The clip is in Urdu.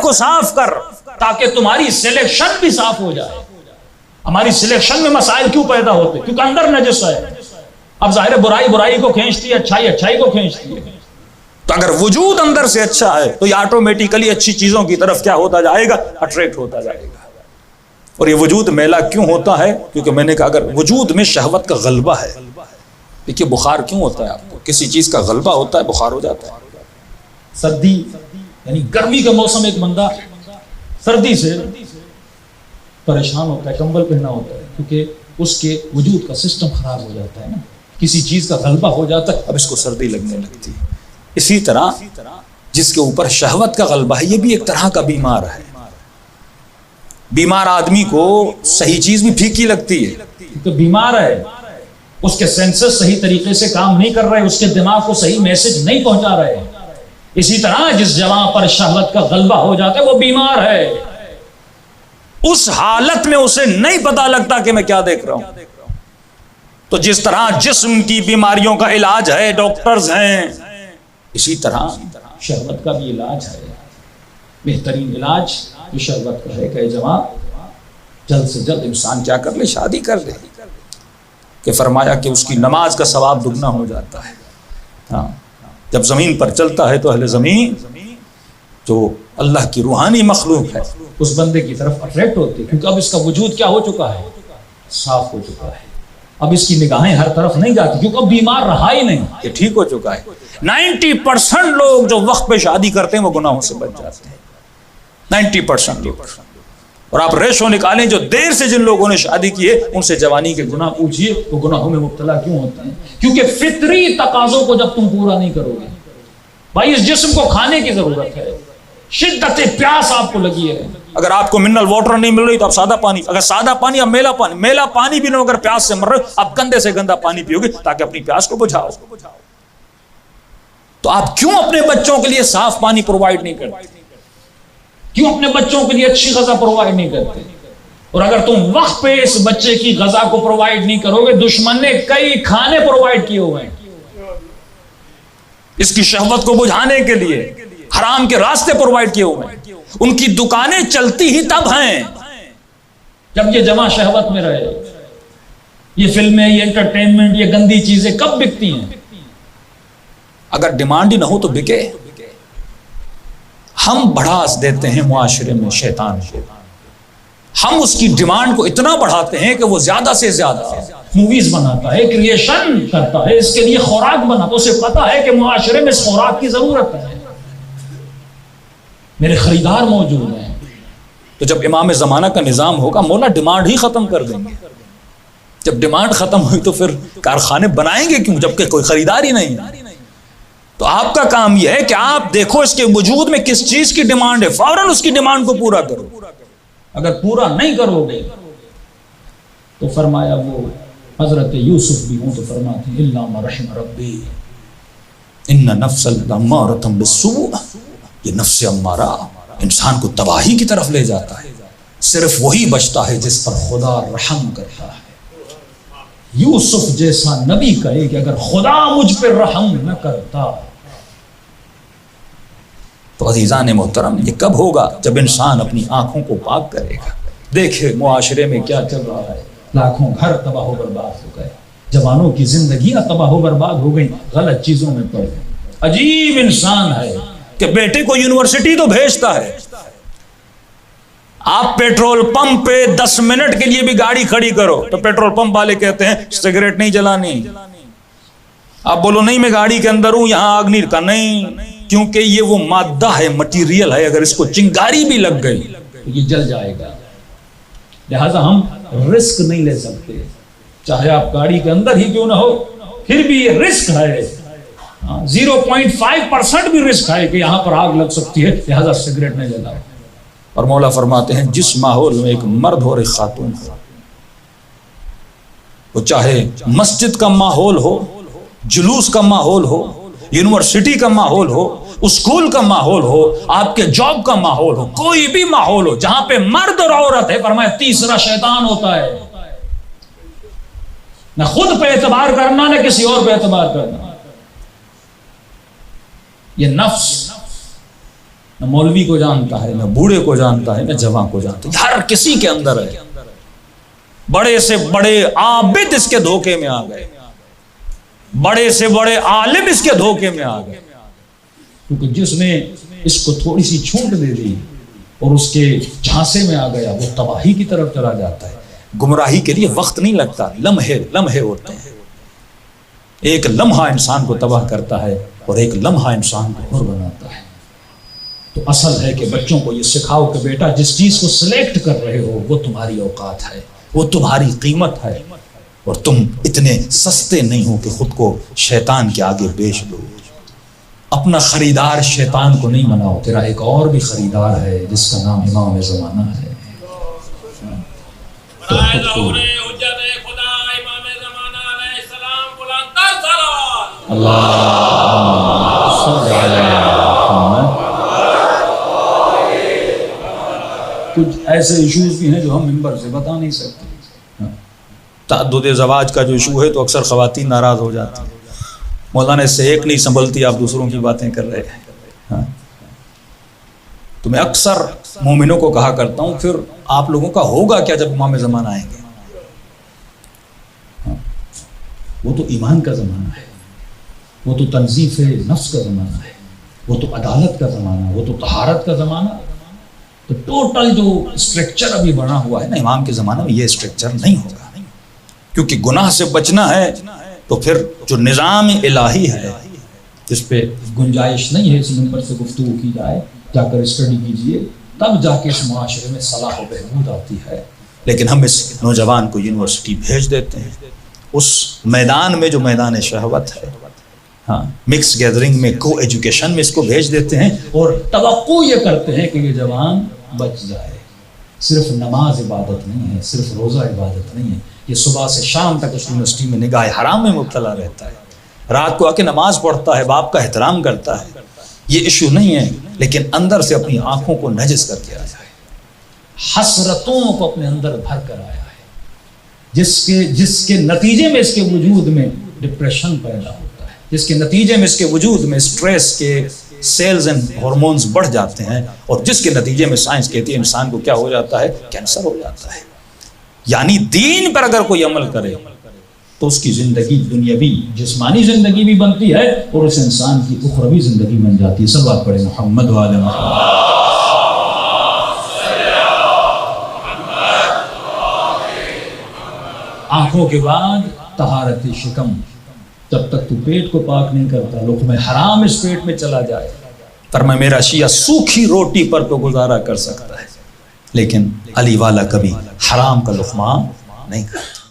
کو صاف کر تاکہ تمہاری سلیکشن بھی صاف ہو جائے. ہماری سلیکشن میں مسائل کیوں پیدا ہوتے؟ کیونکہ اندر نجس ہے. اب ظاہر برائی برائی کو کھینچتی ہے، اچھائی اچھائی کو کھینچتی ہے. تو اگر وجود اندر سے اچھا ہے تو یہ آٹومیٹیکلی اچھی چیزوں کی طرف کیا ہوتا جائے گا؟ اٹریکٹ ہوتا جائے گا. اور یہ وجود میلا کیوں ہوتا ہے؟ کیونکہ میں نے کہا اگر وجود میں شہوت کا غلبہ ہے. دیکھیے بخار کیوں ہوتا ہے آپ کو؟ کسی چیز کا غلبہ ہوتا ہے بخار ہو جاتا ہے. سردی یعنی گرمی کا موسم، ایک بندہ سردی سے پریشان ہوتا ہے، کمبل پہنا ہوتا ہے، کیونکہ اس کے وجود کا سسٹم خراب ہو جاتا ہے نا، کسی چیز کا غلبہ ہو جاتا ہے، اب اس کو سردی لگنے لگتی ہے. اسی طرح جس کے اوپر شہوت کا غلبہ ہے یہ بھی ایک طرح کا بیمار ہے. بیمار آدمی کو صحیح چیز بھی پھیکی لگتی ہے کیونکہ بیمار ہے، اس کے سینسز صحیح طریقے سے کام نہیں کر رہے، اس کے دماغ کو صحیح میسج نہیں پہنچا رہے. اسی طرح جس جوان پر شہوت کا غلبہ ہو جاتا ہے وہ بیمار ہے. اس حالت میں اسے نہیں پتا لگتا کہ میں کیا دیکھ رہا ہوں. تو جس طرح جسم کی بیماریوں کا علاج ہے، ڈاکٹرز ہیں، اسی طرح شہوت کا بھی علاج ہے. بہترین علاج جو شہوت کا ہے کہ جوان جلد سے جلد انسان کیا کر لے؟ شادی کر لے. کہ فرمایا کہ اس کی نماز کا ثواب دگنا ہو جاتا ہے. ہاں جب زمین پر چلتا ہے تو اہل زمین جو اللہ کی روحانی مخلوق ہے اس بندے کی طرف اٹریکٹ ہوتی ہے، کیونکہ اب اس کا وجود کیا ہو چکا ہے؟ صاف ہو چکا ہے. اب اس کی نگاہیں ہر طرف نہیں جاتی کیونکہ اب بیمار رہا ہی نہیں، یہ ٹھیک ہو چکا ہے. 90% لوگ جو وقت پہ شادی کرتے ہیں وہ گناہوں سے بچ جاتے ہیں. 90% لوگ. اور آپ ریشو نکالیں جو دیر سے جن لوگوں نے شادی کی ہے ان سے جوانی کے گناہ پوچھئے وہ گناہوں میں مبتلا کیوں ہوتے ہیں؟ کیونکہ فطری تقاضوں کو جب تم پورا نہیں کرو گے. بھائی اس جسم کو کھانے کی ضرورت ہے، شدت پیاس آپ کو لگی ہے. اگر آپ کو منرل واٹر نہیں مل رہی تو آپ سادہ پانی، اگر سادہ پانی اب میلا پانی بھی نہ اگر پیاس سے مر رہے آپ گندے سے گندا پانی پیو گے تاکہ اپنی پیاس کو بجھاؤ. تو آپ کیوں اپنے بچوں کے لیے صاف پانی پرووائڈ نہیں کرتے؟ کیوں اپنے بچوں کے لیے اچھی غذا پرووائڈ نہیں کرتے؟ اور اگر تم وقت پہ اس بچے کی غذا کو پرووائڈ نہیں کرو گے، دشمن نے کئی کھانے پرووائڈ کیے ہوئے ہیں اس کی شہوت کو بجھانے کے لیے، حرام کے راستے پرووائڈ کیے ہوئے ہیں. ان کی دکانیں چلتی ہی تب ہیں جب یہ جمع شہوت میں رہے. یہ فلمیں، یہ انٹرٹینمنٹ، یہ گندی چیزیں کب بکتی ہیں؟ اگر ڈیمانڈ ہی نہ ہو تو بکے. ہم بڑھاس دیتے ہیں معاشرے میں شیطان کو، ہم اس کی ڈیمانڈ کو اتنا بڑھاتے ہیں کہ وہ زیادہ سے زیادہ موویز بناتا ہے، کریشن کرتا ہے، اس کے لیے خوراک بناتا ہے. اسے پتا ہے کہ معاشرے میں اس خوراک کی ضرورت ہے، میرے خریدار موجود ہیں. تو جب امام زمانہ کا نظام ہوگا مولا ڈیمانڈ ہی ختم کر دیں گے. جب ڈیمانڈ ختم ہوئی تو پھر کارخانے بنائیں گے کیوں جبکہ کوئی خریدار ہی نہیں ہے؟ تو آپ کا کام یہ ہے کہ آپ دیکھو اس کے وجود میں کس چیز کی ڈیمانڈ ہے، فوراً اس کی ڈیمانڈ کو پورا کرو. اگر پورا نہیں کرو گے تو فرمایا وہ حضرت یوسف بھی ہوں تو فرماتے ہیں الا ما رحم ربی ان نفس لامارۃ بالسوء. یہ نفس امارہ انسان کو تباہی کی طرف لے جاتا ہے. صرف وہی بچتا ہے جس پر خدا رحم کرتا ہے. یوسف جیسا نبی کہے کہ اگر خدا مجھ پر رحم نہ کرتا. تو عزیزان محترم یہ کب ہوگا؟ جب انسان اپنی آنکھوں کو پاک کرے گا. دیکھے معاشرے میں کیا چل رہا ہے، لاکھوں گھر تباہ و برباد ہو گئے، جوانوں کی زندگیاں تباہ و برباد ہو گئی، غلط چیزوں میں پڑ گئے. عجیب انسان ہے کہ بیٹے کو یونیورسٹی تو بھیجتا ہے، آپ پیٹرول پمپ پہ 10 منٹ کے لیے بھی گاڑی کھڑی کرو تو پیٹرول پمپ والے کہتے ہیں سگریٹ نہیں جلانی. آپ بولو نہیں میں گاڑی کے اندر ہوں یہاں آگ نہیں رکھا، نہیں، کیونکہ یہ وہ مادہ ہے، مٹیریل ہے، اگر اس کو چنگاری بھی لگ گئی تو یہ جل جائے گا. لہذا ہم رسک نہیں لے سکتے، چاہے آپ گاڑی کے اندر ہی کیوں نہ ہو پھر بھی یہ رسک ہے. 0.5% بھی رسک ہے کہ یہاں پر آگ لگ سکتی ہے، لہذا سگریٹ نہیں جلاؤ. اور مولا فرماتے ہیں جس ماحول میں ایک مرد اور ایک خاتون ہو، وہ چاہے مسجد کا ماحول ہو، جلوس کا ماحول ہو، یونیورسٹی کا ماحول ہو، اسکول کا ماحول ہو، آپ کے جاب کا ماحول ہو، کوئی بھی ماحول ہو جہاں پہ مرد اور عورت ہے، فرمایا تیسرا شیطان ہوتا ہے. نہ خود پہ اعتبار کرنا نہ کسی اور پہ اعتبار کرنا. یہ نفس نہ مولوی کو جانتا ہے، نہ بوڑھے کو جانتا ہے، نہ جوان کو جانتا ہے، ہر کسی کے اندر ہے۔ بڑے سے بڑے عابد اس کے دھوکے میں آ گئے، بڑے سے بڑے عالم اس کے دھوکے میں آ گئے، کیونکہ جس نے اس کو تھوڑی سی چھوٹ دے دی اور اس کے جھانسے میں آ گیا، وہ تباہی کی طرف چلا جاتا ہے۔ گمراہی کے لیے وقت نہیں لگتا، لمحے ہوتے ہیں۔ ایک لمحہ انسان کو تباہ کرتا ہے اور ایک لمحہ انسان کو حر بناتا ہے۔ تو اصل ہے کہ بچوں کو یہ سکھاؤ کہ بیٹا جس چیز کو سلیکٹ کر رہے ہو وہ تمہاری اوقات ہے، وہ تمہاری قیمت ہے، اور تم اتنے سستے نہیں ہو کہ خود کو شیطان کے آگے بیچ دو۔ اپنا خریدار شیطان کو نہیں بناؤ، تیرا ایک اور بھی خریدار ہے جس کا نام امام زمانہ ہے۔ تو خود کو کچھ ایسے ایشوز بھی ہیں جو ہم ممبر سے بتا نہیں سکتے۔ تعدد زواج کا جو ایشو ہے تو اکثر خواتین ناراض ہو جاتی ہیں، مولانا اس سے ایک نہیں سنبھلتی، آپ دوسروں کی باتیں کر رہے ہیں۔ تو میں اکثر مومنوں کو کہا کرتا ہوں پھر آپ لوگوں کا ہوگا کیا جب امام زمانہ آئیں گے؟ وہ تو ایمان کا زمانہ ہے، وہ تو تنظیف نفس کا زمانہ ہے، وہ تو عدالت کا زمانہ ہے، وہ تو طہارت کا زمانہ ہے۔ تو ٹوٹل جو اسٹرکچر ابھی بنا ہوا ہے نا امام کے زمانہ میں، یہ اسٹرکچر نہیں ہوگا، کیونکہ گناہ سے بچنا ہے تو پھر جو نظام الہی ہے جس پہ گنجائش نہیں ہے اس ممبر سے گفتگو کی جائے، جا کر اسٹڈی کیجئے، تب جا کے اس معاشرے میں صلاح و بہبود آتی ہے۔ لیکن ہم اس نوجوان کو یونیورسٹی بھیج دیتے ہیں، اس میدان میں جو میدان شہوت ہے، مکس گیدرنگ میں، کو ایجوکیشن میں اس کو بھیج دیتے ہیں، اور توقع یہ کرتے ہیں کہ یہ جوان بچ جائے۔ صرف نماز عبادت نہیں ہے، صرف روزہ عبادت نہیں ہے، یہ صبح سے شام تک اس یونیورسٹی میں نگاہ حرام میں مبتلا رہتا ہے، رات کو آ کے نماز پڑھتا ہے، باپ کا احترام کرتا ہے، یہ ایشو نہیں ہے، لیکن اندر سے اپنی آنکھوں کو نجس کر کے آیا ہے، حسرتوں کو اپنے اندر بھر کر آیا ہے، جس کے نتیجے میں اس کے وجود میں ڈپریشن پیدا ہوتا ہے، جس کے نتیجے میں اس کے وجود میں سٹریس کے سیلز اینڈ ہارمونز بڑھ جاتے ہیں، اور جس کے نتیجے میں سائنس کہتی ہے انسان کو کیا ہو جاتا ہے؟ کینسر ہو جاتا ہے۔ یعنی دین پر اگر کوئی عمل کرے تو اس کی زندگی دنیاوی جسمانی زندگی بھی بنتی ہے اور اس انسان کی اخروی زندگی بن جاتی ہے۔ سب بات پڑھیں محمد و آل محمد۔ آنکھوں کے بعد طہارت شکم، جب تک تو پیٹ کو پاک نہیں کرتا، لقمہ حرام اس پیٹ میں چلا جائے۔ فرمایا میرا شیعہ سوکھی روٹی پر تو گزارا کر سکتا ہے، لیکن علی والا کبھی حرام کا لقمہ نہیں کرتا۔